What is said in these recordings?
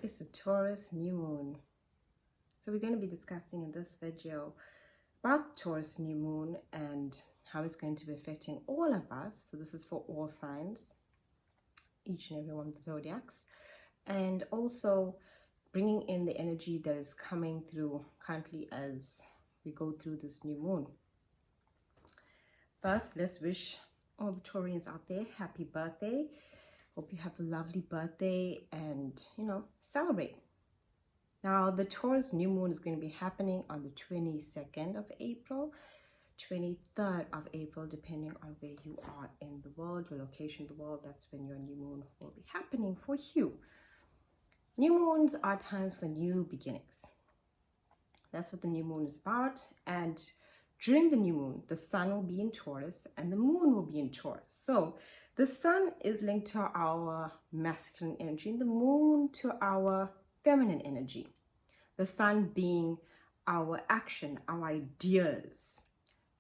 It's a Taurus new moon. So we're going to be discussing in this video about Taurus new moon and how it's going to be affecting all of us. So this is for all signs, each and every one of the zodiacs, and also bringing in the energy that is coming through currently as we go through this new moon. First, let's wish all the Taurians out there happy birthday. Hope you have a lovely birthday and, celebrate. Now, the Taurus new moon is going to be happening on the 22nd of April, 23rd of April, depending on where you are in the world, your location in the world. That's when your new moon will be happening for you. New moons are times for new beginnings. That's what the new moon is about. And during the new moon, the sun will be in Taurus and the moon will be in Taurus. So the sun is linked to our masculine energy and the moon to our feminine energy. The sun being our action, our ideas,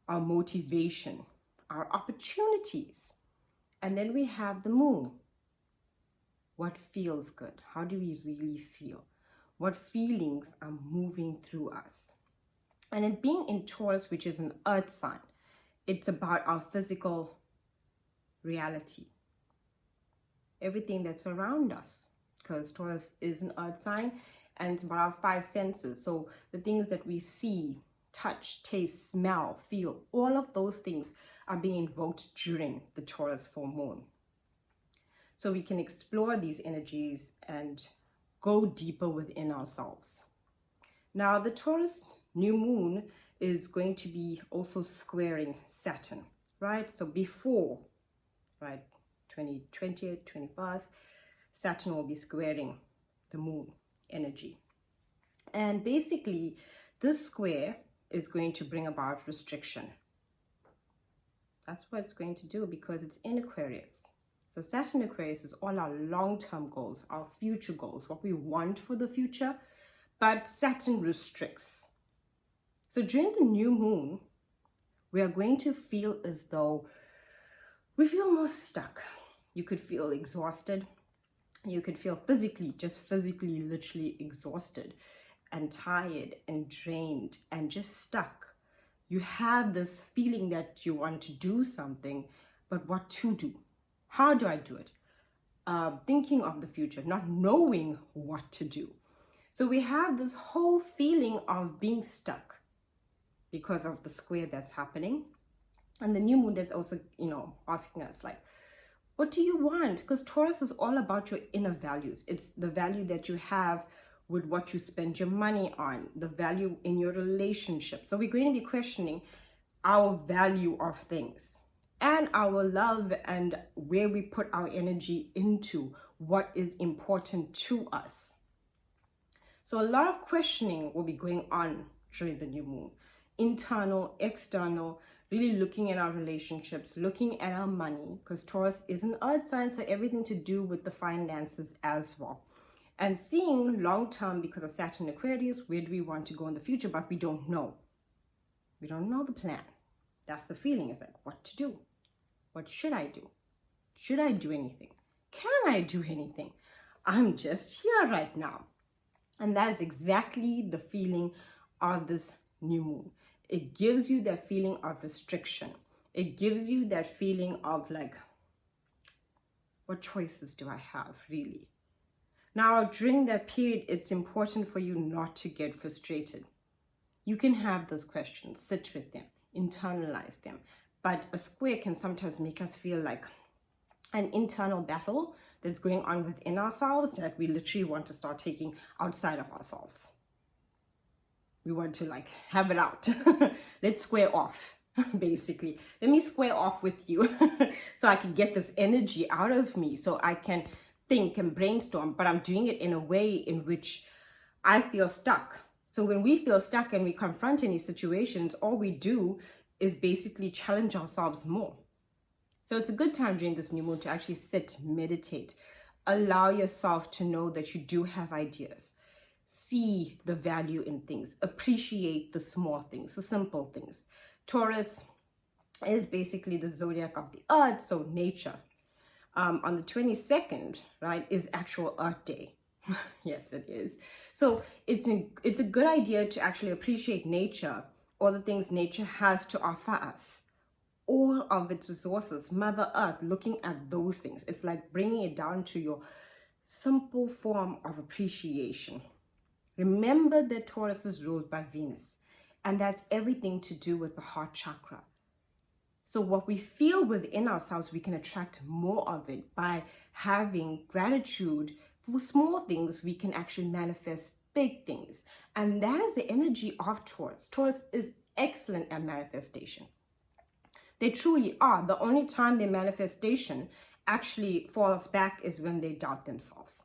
our motivation, our opportunities. And then we have the moon. What feels good? How do we really feel? What feelings are moving through us? And it being in Taurus, which is an earth sign, it's about our physical reality. Everything that's around us, because Taurus is an earth sign and it's about our five senses. So the things that we see, touch, taste, smell, feel, all of those things are being invoked during the Taurus full moon. So we can explore these energies and go deeper within ourselves. Now, the Taurus new moon is going to be also squaring Saturn, right? So before, right, 2020th, 21st, Saturn will be squaring the moon energy. And basically, this square is going to bring about restriction. That's what it's going to do because it's in Aquarius. So Saturn Aquarius is all our long-term goals, our future goals, what we want for the future, but Saturn restricts. So during the new moon, we are going to feel as though we feel more stuck. You could feel exhausted. You could feel physically, literally exhausted and tired and drained and just stuck. You have this feeling that you want to do something, but what to do? How do I do it? Thinking of the future, not knowing what to do. So we have this whole feeling of being stuck because of the square that's happening. And the new moon that's also, asking us like, what do you want? Because Taurus is all about your inner values. It's the value that you have with what you spend your money on, the value in your relationship. So we're going to be questioning our value of things and our love and where we put our energy into, what is important to us. So a lot of questioning will be going on during the new moon. Internal, external, really looking at our relationships, looking at our money, because Taurus is an earth sign, so everything to do with the finances as well. And seeing long-term, because of Saturn Aquarius, where do we want to go in the future, but we don't know. We don't know the plan. That's the feeling. It's like, what to do? What should I do? Should I do anything? Can I do anything? I'm just here right now. And that is exactly the feeling of this new moon. It gives you that feeling of restriction. It gives you that feeling of like, what choices do I have really? Now, during that period, it's important for you not to get frustrated. You can have those questions, sit with them, internalize them. But a square can sometimes make us feel like an internal battle that's going on within ourselves that we literally want to start taking outside of ourselves. We want to have it out. Let's square off, basically. Let me square off with you so I can get this energy out of me, so I can think and brainstorm, but I'm doing it in a way in which I feel stuck. So when we feel stuck and we confront any situations, all we do is basically challenge ourselves more. So it's a good time during this new moon to actually sit, meditate, allow yourself to know that you do have ideas. See the value in things, appreciate the small things, the simple things. Taurus is basically the zodiac of the earth, so nature. On the 22nd, right, is actual Earth Day. Yes, it is. So it's a good idea to actually appreciate nature, all the things nature has to offer us, all of its resources, Mother Earth, looking at those things. It's like bringing it down to your simple form of appreciation. Remember that Taurus is ruled by Venus, and that's everything to do with the heart chakra. So what we feel within ourselves, we can attract more of it. By having gratitude for small things, we can actually manifest big things. And that is the energy of Taurus. Taurus is excellent at manifestation. They truly are. The only time their manifestation actually falls back is when they doubt themselves.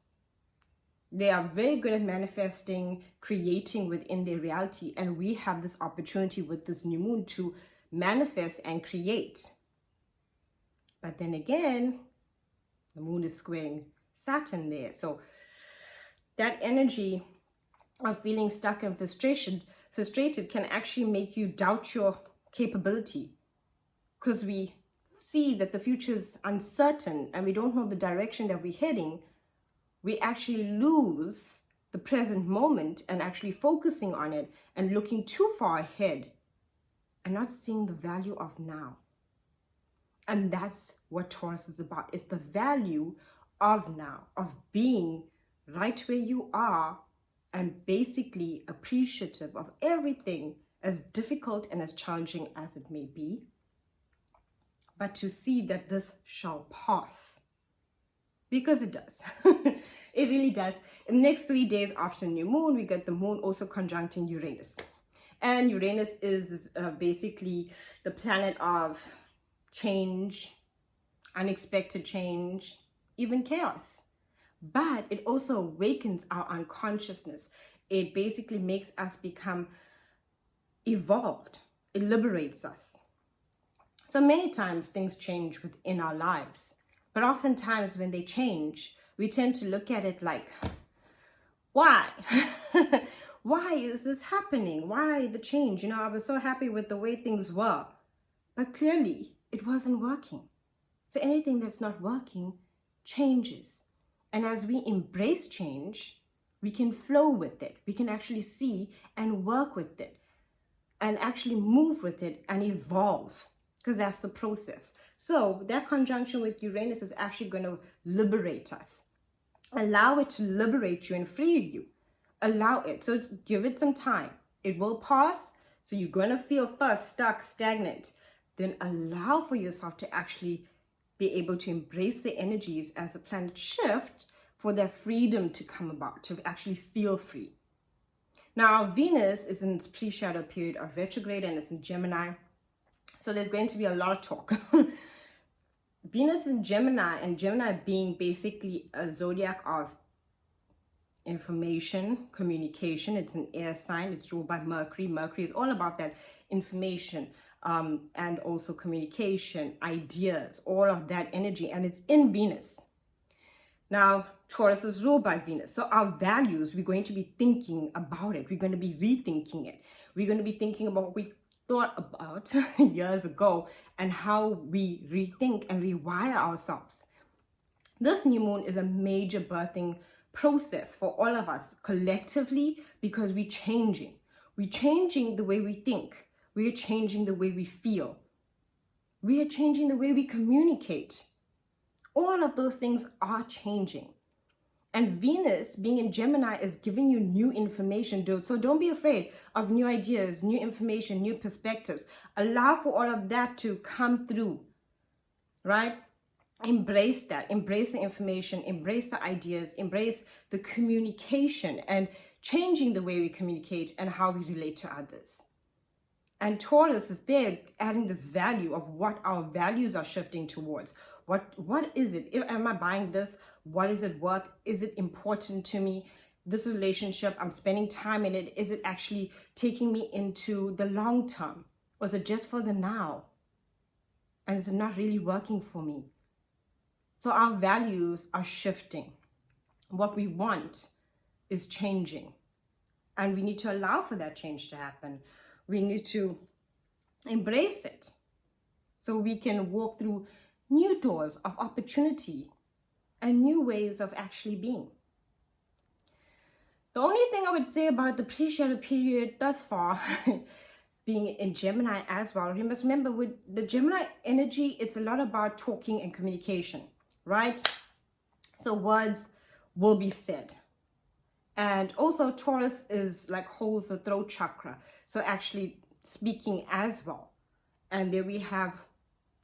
They are very good at manifesting, creating within their reality. And we have this opportunity with this new moon to manifest and create. But then again, the moon is squaring Saturn there. So that energy of feeling stuck and frustrated can actually make you doubt your capability, because we see that the future is uncertain and we don't know the direction that we're heading. We actually lose the present moment and actually focusing on it and looking too far ahead and not seeing the value of now. And that's what Taurus is about. It's the value of now, of being right where you are and basically appreciative of everything, as difficult and as challenging as it may be, but to see that this shall pass. Because it does. It really does. In the next 3 days after new moon, we get the moon also conjuncting Uranus. And Uranus is basically the planet of change, unexpected change, even chaos. But it also awakens our unconsciousness. It basically makes us become evolved. It liberates us. So many times things change within our lives. But oftentimes when they change, we tend to look at it like, why? Why is this happening? Why the change? You know, I was so happy with the way things were. But clearly, it wasn't working. So anything that's not working changes. And as we embrace change, we can flow with it. We can actually see and work with it and actually move with it and evolve, because that's the process. So that conjunction with Uranus is actually going to liberate us. Allow it to liberate you and free you. Allow it. So give it some time. It will pass. So you're going to feel first stuck, stagnant. Then allow for yourself to actually be able to embrace the energies as the planet shift for their freedom to come about, to actually feel free. Now, Venus is in its pre-shadow period of retrograde and it's in Gemini. So there's going to be a lot of talk. Venus in Gemini, and Gemini being basically a zodiac of information, communication. It's an air sign. It's ruled by Mercury. Mercury is all about that information and also communication, ideas, all of that energy. And it's in Venus. Now, Taurus is ruled by Venus. So our values, we're going to be thinking about it. We're going to be rethinking it. We're going to be thinking about what we thought about years ago and how we rethink and rewire ourselves. This new moon is a major birthing process for all of us collectively, because we're changing. We're changing the way we think. We're changing the way we feel. We are changing the way we communicate. All of those things are changing. And Venus being in Gemini is giving you new information, dude. So don't be afraid of new ideas, new information, new perspectives. Allow for all of that to come through, right? Embrace that. Embrace the information. Embrace the ideas. Embrace the communication and changing the way we communicate and how we relate to others. And Taurus is there adding this value of what our values are shifting towards. What is it? Am I buying this? What is it worth? Is it important to me? This relationship, I'm spending time in it. Is it actually taking me into the long term? Or is it just for the now? And is it not really working for me? So our values are shifting. What we want is changing. And we need to allow for that change to happen. We need to embrace it so we can walk through new doors of opportunity and new ways of actually being. The only thing I would say about the pre-shadow period thus far, being in Gemini as well, you must remember with the Gemini energy, it's a lot about talking and communication, right? So words will be said. And also Taurus is like holds the throat chakra. So actually speaking as well. And there we have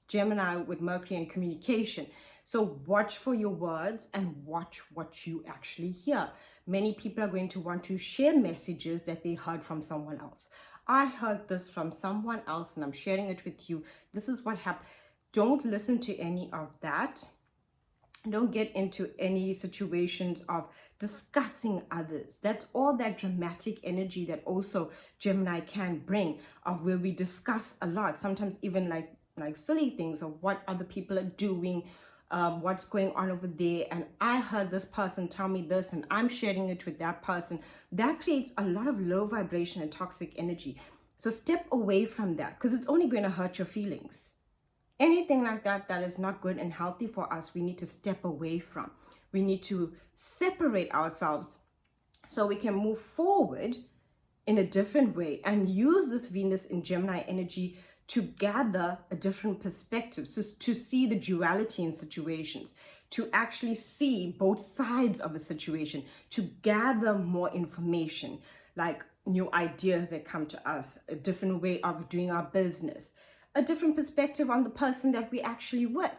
Gemini with Mercury and communication. So watch for your words and watch what you actually hear. Many people are going to want to share messages that they heard from someone else. I heard this from someone else and I'm sharing it with you. This is what happened. Don't listen to any of that. Don't get into any situations of discussing others. That's all that dramatic energy that also Gemini can bring, of where we discuss a lot, sometimes even like silly things of what other people are doing, what's going on over there, and I heard this person tell me this and I'm sharing it with that person. That creates a lot of low vibration and toxic energy. So step away from that, because it's only going to hurt your feelings. Anything like that that is not good and healthy for us, we need to step away from. We need to separate ourselves so we can move forward in a different way and use this Venus in Gemini energy to gather a different perspective, so to see the duality in situations, to actually see both sides of a situation, to gather more information, like new ideas that come to us, a different way of doing our business, a different perspective on the person that we actually with,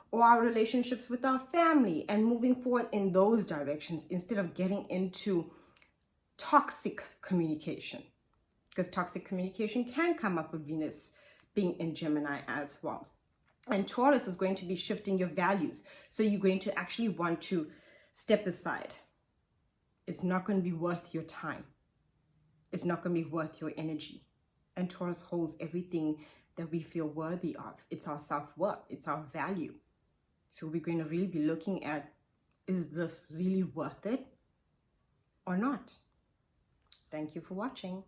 or our relationships with our family, and moving forward in those directions instead of getting into toxic communication, because toxic communication can come up with Venus being in Gemini as well. And Taurus is going to be shifting your values. So you're going to actually want to step aside. It's not going to be worth your time. It's not going to be worth your energy. And Taurus holds everything that we feel worthy of. It's our self-worth. It's our value. So we're going to really be looking at, is this really worth it or not? Thank you for watching.